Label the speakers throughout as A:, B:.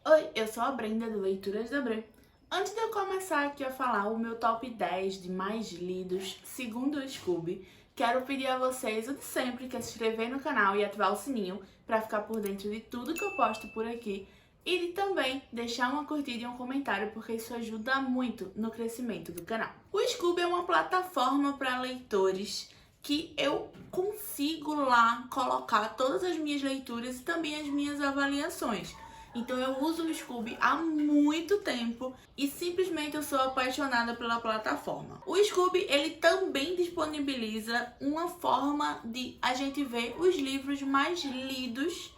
A: Oi, eu sou a Brenda do Leituras da Bre. Antes de eu começar aqui a falar o meu top 10 de mais lidos segundo o Scooby, quero pedir a vocês o de sempre, que é se inscrever no canal e ativar o sininho para ficar por dentro de tudo que eu posto por aqui e de também deixar uma curtida e um comentário, porque isso ajuda muito no crescimento do canal. O Scooby é uma plataforma para leitores que eu consigo lá colocar todas as minhas leituras e também as minhas avaliações. Então eu uso o Scooby há muito tempo e simplesmente eu sou apaixonada pela plataforma. O Scooby, ele também disponibiliza uma forma de a gente ver os livros mais lidos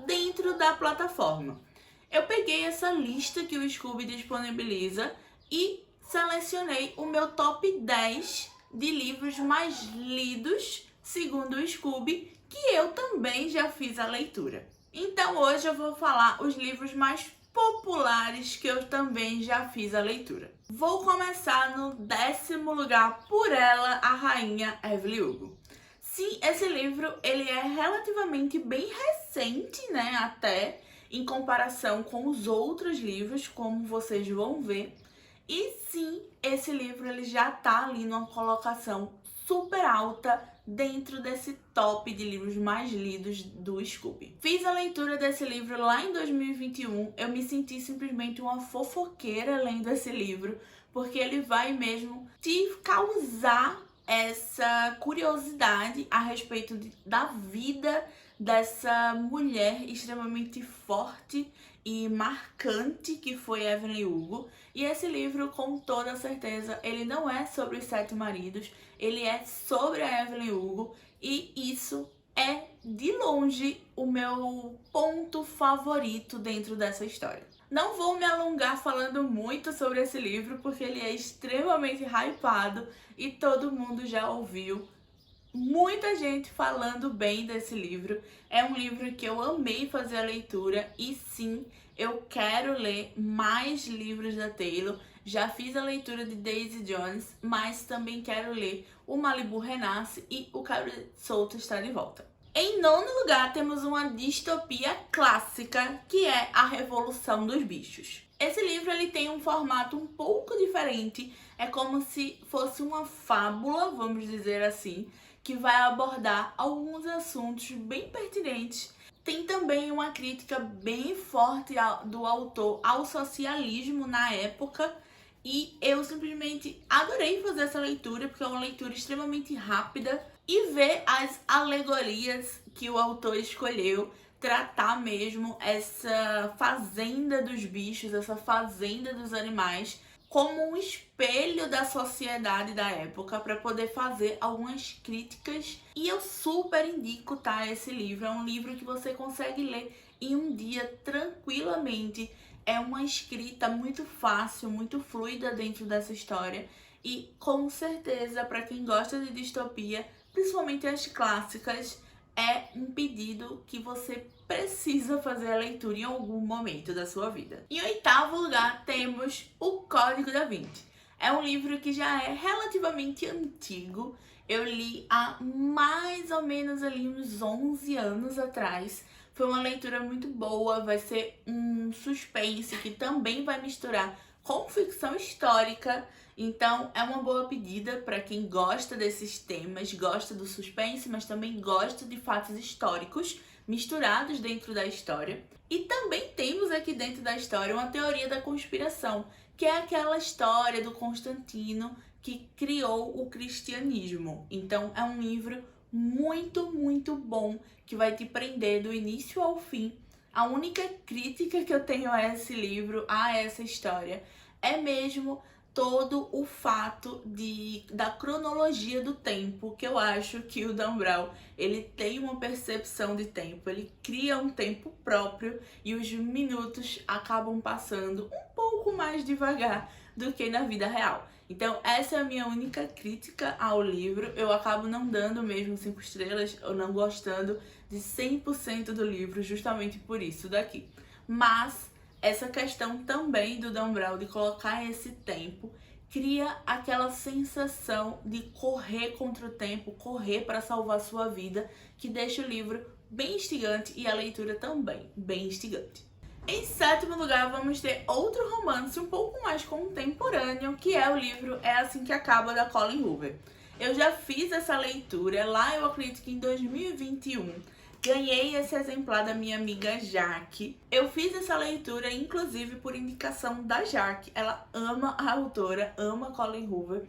A: dentro da plataforma. Eu peguei essa lista que o Scooby disponibiliza e selecionei o meu top 10 de livros mais lidos segundo o Scooby, que eu também já fiz a leitura. Então hoje eu vou falar os livros mais populares que eu também já fiz a leitura. Vou começar no 10º lugar por ela, a rainha Evelyn Hugo. Sim, esse livro ele é relativamente bem recente, né, até em comparação com os outros livros, como vocês vão ver. E sim, esse livro ele já tá ali numa colocação super alta dentro desse top de livros mais lidos do Scooby. Fiz a leitura desse livro lá em 2021, eu me senti simplesmente uma fofoqueira lendo esse livro, porque ele vai mesmo te causar essa curiosidade a respeito da vida dessa mulher extremamente forte e marcante que foi Evelyn Hugo. E esse livro, com toda certeza, ele não é sobre os 7 maridos, ele é sobre a Evelyn Hugo, e isso é, de longe, o meu ponto favorito dentro dessa história. Não vou me alongar falando muito sobre esse livro, porque ele é extremamente hypado e todo mundo já ouviu muita gente falando bem desse livro. É um livro que eu amei fazer a leitura e sim, eu quero ler mais livros da Taylor. Já fiz a leitura de Daisy Jones, mas também quero ler o Malibu Renasce e o Cabelo Solto está de volta. Em 9º lugar, temos uma distopia clássica, que é A Revolução dos Bichos. Esse livro ele tem um formato um pouco diferente, é como se fosse uma fábula, vamos dizer assim, que vai abordar alguns assuntos bem pertinentes. Tem também uma crítica bem forte do autor ao socialismo na época, e eu simplesmente adorei fazer essa leitura, porque é uma leitura extremamente rápida, e ver as alegorias que o autor escolheu tratar mesmo essa fazenda dos bichos, essa fazenda dos animais, como um espelho da sociedade da época, para poder fazer algumas críticas. E eu super indico, tá, esse livro. É um livro que você consegue ler em um dia tranquilamente. É uma escrita muito fácil, muito fluida dentro dessa história. E com certeza, para quem gosta de distopia, principalmente as clássicas, é um pedido que você precisa fazer a leitura em algum momento da sua vida. Em 8º lugar, temos O Código da Vinci. É um livro que já é relativamente antigo. Eu li há mais ou menos ali uns 11 anos atrás. Foi uma leitura muito boa, vai ser um suspense que também vai misturar com ficção histórica. Então é uma boa pedida para quem gosta desses temas, gosta do suspense, mas também gosta de fatos históricos misturados dentro da história. E também temos aqui dentro da história uma teoria da conspiração, que é aquela história do Constantino que criou o cristianismo. Então é um livro muito, muito bom, que vai te prender do início ao fim. A única crítica que eu tenho a esse livro, a essa história, é mesmo todo o fato da cronologia do tempo, que eu acho que o Dan Brown, ele tem uma percepção de tempo, ele cria um tempo próprio e os minutos acabam passando um pouco mais devagar do que na vida real. Então essa é a minha única crítica ao livro. Eu acabo não dando mesmo 5 estrelas, ou não gostando de 100% do livro, justamente por isso daqui. Mas essa questão também do Dan Brown de colocar esse tempo cria aquela sensação de correr contra o tempo, correr para salvar sua vida, que deixa o livro bem instigante e a leitura também bem instigante. Em sétimo lugar, vamos ter outro romance um pouco mais contemporâneo, que é o livro É Assim Que Acaba, da Colleen Hoover. Eu já fiz essa leitura lá, eu acredito que em 2021. Ganhei esse exemplar da minha amiga Jaque. Eu fiz essa leitura, inclusive, por indicação da Jaque. Ela ama a autora, ama Colleen Hoover.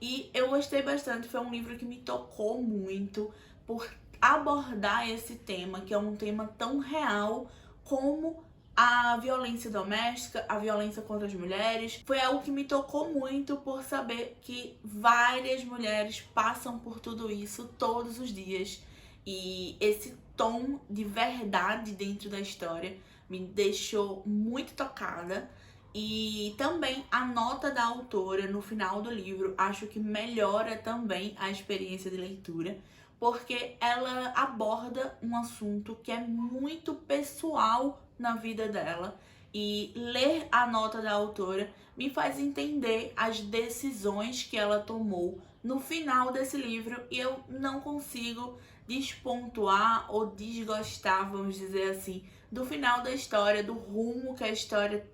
A: E eu gostei bastante, foi um livro que me tocou muito por abordar esse tema, que é um tema tão real como a violência doméstica, a violência contra as mulheres. Foi algo que me tocou muito por saber que várias mulheres passam por tudo isso todos os dias. E esse tom de verdade dentro da história me deixou muito tocada. E também a nota da autora no final do livro acho que melhora também a experiência de leitura, porque ela aborda um assunto que é muito pessoal na vida dela, e ler a nota da autora me faz entender as decisões que ela tomou no final desse livro, e eu não consigo despontuar ou desgostar, vamos dizer assim, do final da história, do rumo que a história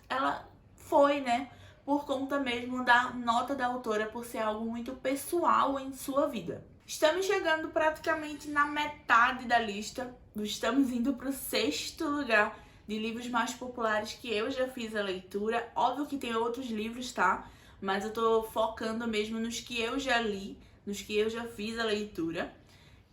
A: ela foi, né? Por conta mesmo da nota da autora, por ser algo muito pessoal em sua vida. Estamos chegando praticamente na metade da lista. Estamos indo para o sexto lugar de livros mais populares que eu já fiz a leitura. Óbvio que tem outros livros, tá? Mas eu tô focando mesmo nos que eu já li, nos que eu já fiz a leitura.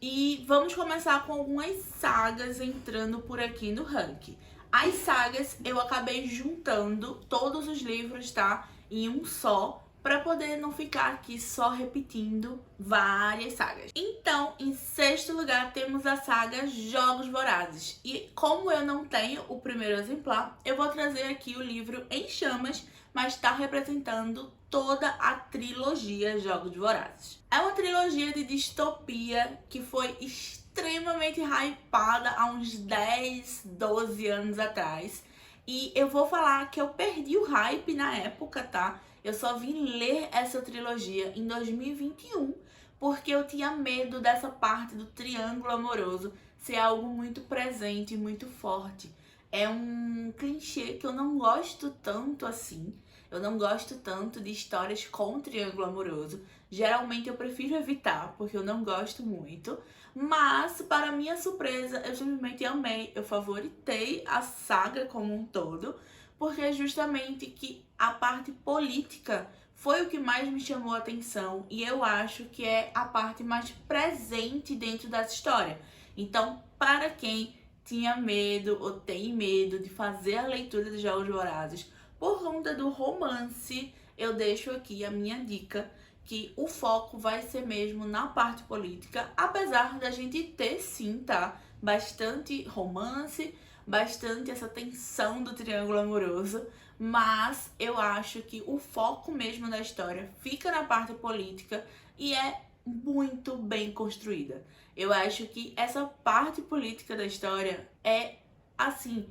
A: E vamos começar com algumas sagas entrando por aqui no ranking. As sagas eu acabei juntando todos os livros, tá? Em um só, para poder não ficar aqui só repetindo várias sagas. Então, em sexto lugar, temos a saga Jogos Vorazes. E como eu não tenho o primeiro exemplar, eu vou trazer aqui o livro em chamas, mas está representando toda a trilogia Jogos Vorazes. É uma trilogia de distopia que foi extremamente hypada há uns 10, 12 anos atrás. E eu vou falar que eu perdi o hype na época, tá? Eu só vim ler essa trilogia em 2021, porque eu tinha medo dessa parte do triângulo amoroso ser algo muito presente, muito forte. É um clichê que eu não gosto tanto assim. Eu não gosto tanto de histórias com triângulo amoroso. Geralmente eu prefiro evitar, porque eu não gosto muito. Mas, para minha surpresa, eu simplesmente amei. Eu favoritei a saga como um todo, porque é justamente que a parte política foi o que mais me chamou a atenção, e eu acho que é a parte mais presente dentro dessa história. Então, para quem tinha medo ou tem medo de fazer a leitura de Jogos Vorazes por conta do romance, eu deixo aqui a minha dica, que o foco vai ser mesmo na parte política, apesar da gente ter sim, tá? Bastante romance, bastante essa tensão do triângulo amoroso, mas eu acho que o foco mesmo da história fica na parte política e é muito bem construída. Eu acho que essa parte política da história é, assim,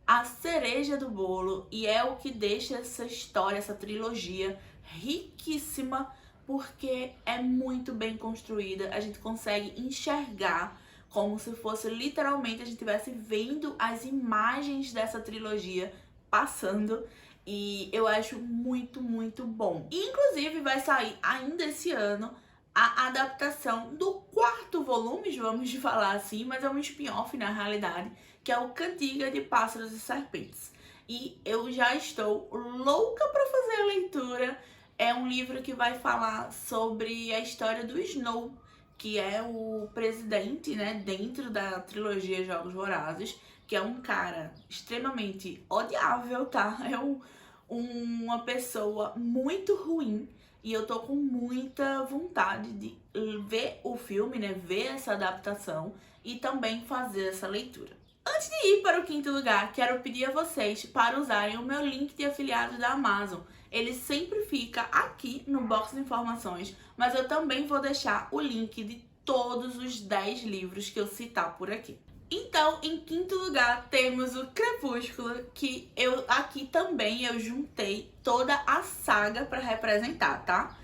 A: a cereja do bolo, e é o que deixa essa história, essa trilogia riquíssima, porque é muito bem construída. A gente consegue enxergar como se fosse literalmente a gente estivesse vendo as imagens dessa trilogia passando, e eu acho muito, muito bom. E, inclusive, vai sair ainda esse ano a adaptação do quarto volume, vamos falar assim, mas é um spin-off na realidade, que é o Cantiga de Pássaros e Serpentes. E eu já estou louca para fazer a leitura. É um livro que vai falar sobre a história do Snow, que é o presidente, né, dentro da trilogia Jogos Vorazes, que é um cara extremamente odiável, tá? É uma pessoa muito ruim, e eu tô com muita vontade de ver o filme, né, ver essa adaptação e também fazer essa leitura. Antes de ir para o quinto lugar, quero pedir a vocês para usarem o meu link de afiliado da Amazon. Ele sempre fica aqui no box de informações, mas eu também vou deixar o link de todos os 10 livros que eu citar por aqui. Então, em quinto lugar, temos o Crepúsculo, que aqui também eu juntei toda a saga para representar, tá?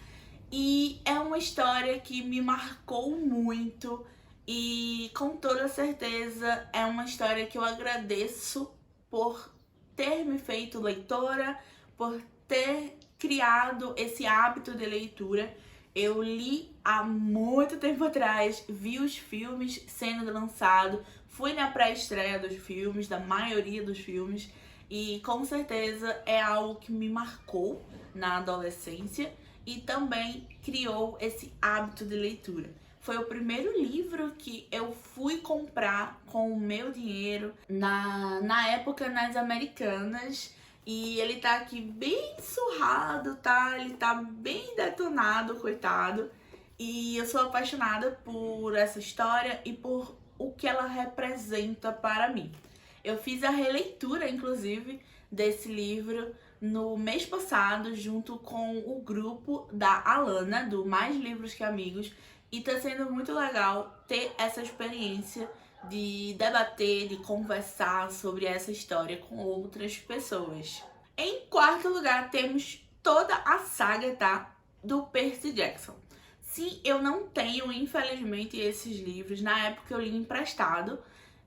A: E é uma história que me marcou muito, e com toda certeza é uma história que eu agradeço por ter me feito leitora, por ter criado esse hábito de leitura. Eu li há muito tempo atrás, vi os filmes sendo lançados, fui na pré-estreia dos filmes, da maioria dos filmes, e com certeza é algo que me marcou na adolescência e também criou esse hábito de leitura. Foi o primeiro livro que eu fui comprar com o meu dinheiro na época nas Americanas. E ele tá aqui bem surrado, tá? Ele tá bem detonado, coitado. E eu sou apaixonada por essa história e por o que ela representa para mim. Eu fiz a releitura, inclusive, desse livro no mês passado, junto com o grupo da Alana, do Mais Livros que Amigos. E tá sendo muito legal ter essa experiência de debater, de conversar sobre essa história com outras pessoas. Em quarto lugar, temos toda a saga, tá? Do Percy Jackson. Sim, eu não tenho, infelizmente, esses livros. Na época eu li emprestado.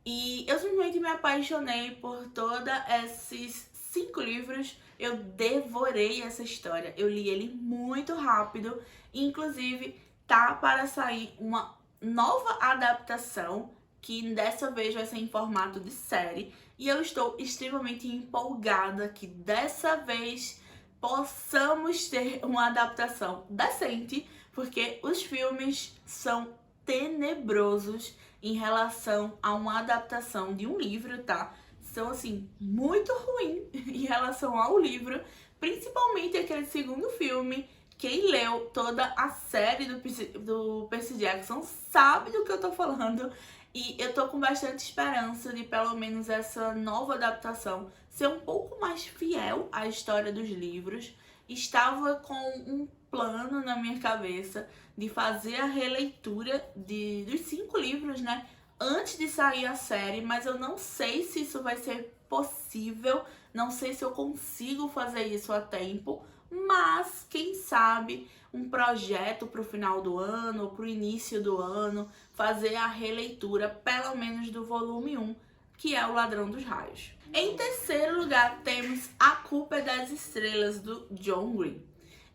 A: E eu simplesmente me apaixonei por todos esses 5 livros. Eu devorei essa história. Eu li ele muito rápido. Inclusive, tá para sair uma nova adaptação, que dessa vez vai ser em formato de série. E eu estou extremamente empolgada que dessa vez possamos ter uma adaptação decente, porque os filmes são tenebrosos em relação a uma adaptação de um livro, tá? São, assim, muito ruim em relação ao livro, principalmente aquele segundo filme. Quem leu toda a série do Percy Jackson sabe do que eu tô falando. E eu tô com bastante esperança de pelo menos essa nova adaptação ser um pouco mais fiel à história dos livros. Estava com um plano na minha cabeça de fazer a releitura dos 5 livros, né? Antes de sair a série, mas eu não sei se isso vai ser possível. Não sei se eu consigo fazer isso a tempo. Mas, quem sabe, um projeto para o final do ano ou para o início do ano, fazer a releitura, pelo menos do volume 1, que é O Ladrão dos Raios. Em terceiro lugar, temos A Culpa é das Estrelas, do John Green.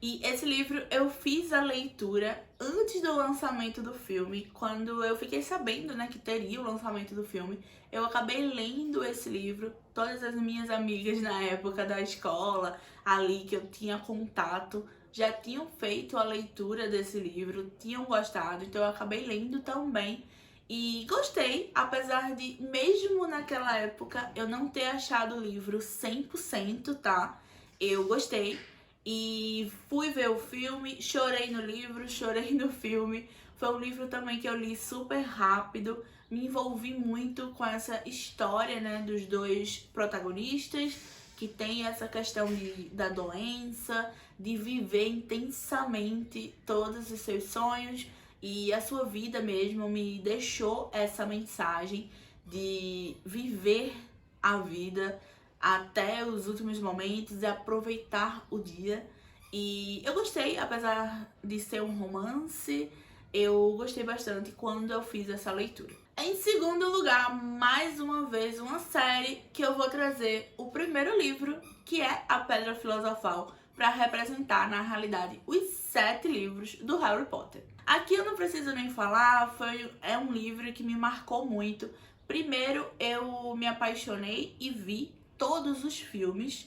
A: E esse livro eu fiz a leitura antes do lançamento do filme. Quando eu fiquei sabendo, né, que teria o lançamento do filme, eu acabei lendo esse livro. Todas as minhas amigas na época da escola, ali que eu tinha contato, já tinham feito a leitura desse livro, tinham gostado, então eu acabei lendo também. E gostei, apesar de, mesmo naquela época, eu não ter achado o livro 100%, tá? Eu gostei. E fui ver o filme, chorei no livro, chorei no filme. Foi um livro também que eu li super rápido, me envolvi muito com essa história, né, dos dois protagonistas, que tem essa questão da doença, de viver intensamente todos os seus sonhos, e a sua vida mesmo me deixou essa mensagem de viver a vida até os últimos momentos e aproveitar o dia. E eu gostei, apesar de ser um romance, eu gostei bastante quando eu fiz essa leitura. Em segundo lugar, mais uma vez, uma série que eu vou trazer o primeiro livro, que é A Pedra Filosofal, para representar, na realidade, os 7 livros do Harry Potter. Aqui eu não preciso nem falar, é um livro que me marcou muito. Primeiro, eu me apaixonei e vi todos os filmes.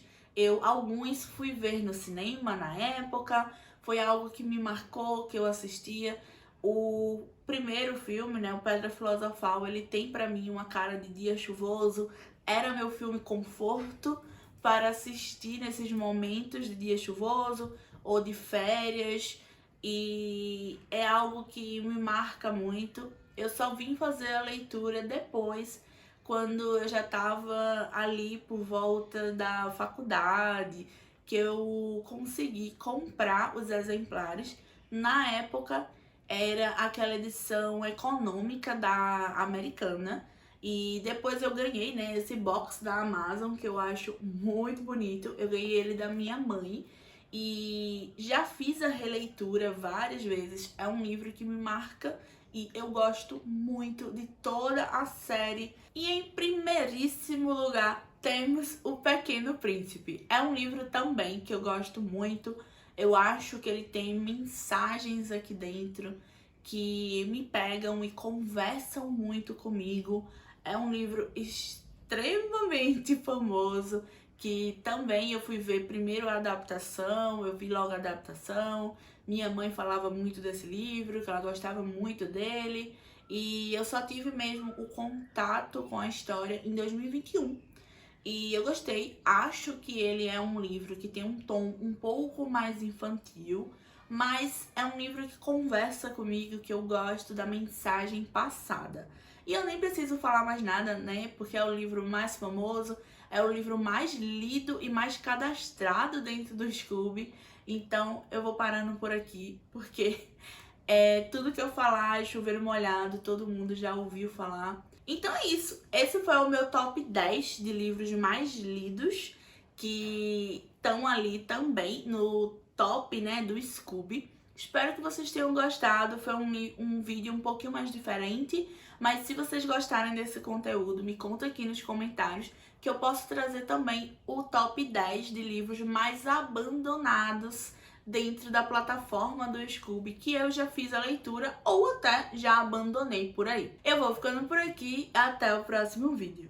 A: Alguns fui ver no cinema na época, foi algo que me marcou, que eu assistia. O primeiro filme, né, o Pedra Filosofal, ele tem pra mim uma cara de dia chuvoso. Era meu filme conforto para assistir nesses momentos de dia chuvoso ou de férias. E é algo que me marca muito. Eu só vim fazer a leitura depois, quando eu já estava ali por volta da faculdade, que eu consegui comprar os exemplares. Na época era aquela edição econômica da Americana, e depois eu ganhei, né, esse box da Amazon, que eu acho muito bonito. Eu ganhei ele da minha mãe e já fiz a releitura várias vezes. É um livro que me marca e eu gosto muito de toda a série. E em primeiríssimo lugar temos O Pequeno Príncipe. É um livro também que eu gosto muito. Eu acho que ele tem mensagens aqui dentro que me pegam e conversam muito comigo. É um livro extremamente famoso, que também eu fui ver primeiro a adaptação, eu vi logo a adaptação. Minha mãe falava muito desse livro, que ela gostava muito dele, e eu só tive mesmo o contato com a história em 2021. E eu gostei, acho que ele é um livro que tem um tom um pouco mais infantil, mas é um livro que conversa comigo, que eu gosto da mensagem passada. E eu nem preciso falar mais nada, né? Porque é o livro mais famoso, é o livro mais lido e mais cadastrado dentro do Scooby. Então eu vou parando por aqui, porque tudo que eu falar é chover molhado, todo mundo já ouviu falar. Então é isso. Esse foi o meu top 10 de livros mais lidos, que estão ali também no top, né, do Scooby. Espero que vocês tenham gostado. Foi um vídeo um pouquinho mais diferente, mas se vocês gostarem desse conteúdo, me conta aqui nos comentários, que eu posso trazer também o top 10 de livros mais abandonados dentro da plataforma do Scooby, que eu já fiz a leitura ou até já abandonei por aí. Eu vou ficando por aqui, até o próximo vídeo.